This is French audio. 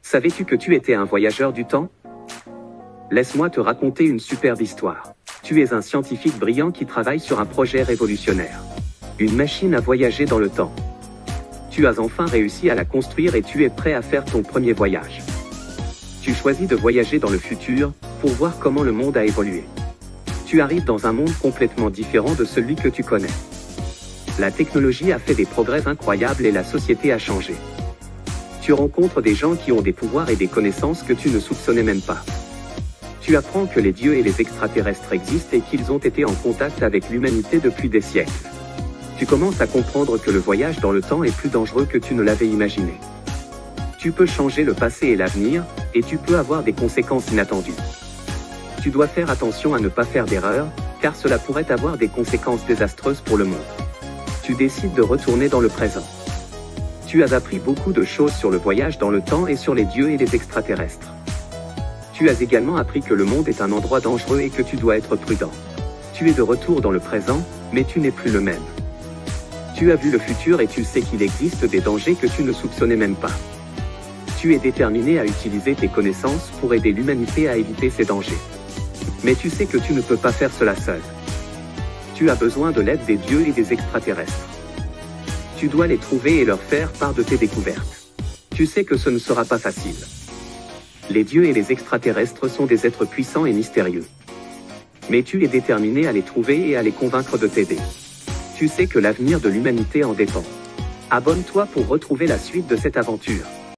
Savais-tu que tu étais un voyageur du temps? Laisse-moi te raconter une superbe histoire. Tu es un scientifique brillant qui travaille sur un projet révolutionnaire. Une machine à voyager dans le temps. Tu as enfin réussi à la construire et tu es prêt à faire ton premier voyage. Tu choisis de voyager dans le futur, pour voir comment le monde a évolué. Tu arrives dans un monde complètement différent de celui que tu connais. La technologie a fait des progrès incroyables et la société a changé. Tu rencontres des gens qui ont des pouvoirs et des connaissances que tu ne soupçonnais même pas. Tu apprends que les dieux et les extraterrestres existent et qu'ils ont été en contact avec l'humanité depuis des siècles. Tu commences à comprendre que le voyage dans le temps est plus dangereux que tu ne l'avais imaginé. Tu peux changer le passé et l'avenir, et tu peux avoir des conséquences inattendues. Tu dois faire attention à ne pas faire d'erreurs, car cela pourrait avoir des conséquences désastreuses pour le monde. Tu décides de retourner dans le présent. Tu as appris beaucoup de choses sur le voyage dans le temps et sur les dieux et les extraterrestres. Tu as également appris que le monde est un endroit dangereux et que tu dois être prudent. Tu es de retour dans le présent, mais tu n'es plus le même. Tu as vu le futur et tu sais qu'il existe des dangers que tu ne soupçonnais même pas. Tu es déterminé à utiliser tes connaissances pour aider l'humanité à éviter ces dangers. Mais tu sais que tu ne peux pas faire cela seul. Tu as besoin de l'aide des dieux et des extraterrestres. Tu dois les trouver et leur faire part de tes découvertes. Tu sais que ce ne sera pas facile. Les dieux et les extraterrestres sont des êtres puissants et mystérieux. Mais tu es déterminé à les trouver et à les convaincre de t'aider. Tu sais que l'avenir de l'humanité en dépend. Abonne-toi pour retrouver la suite de cette aventure.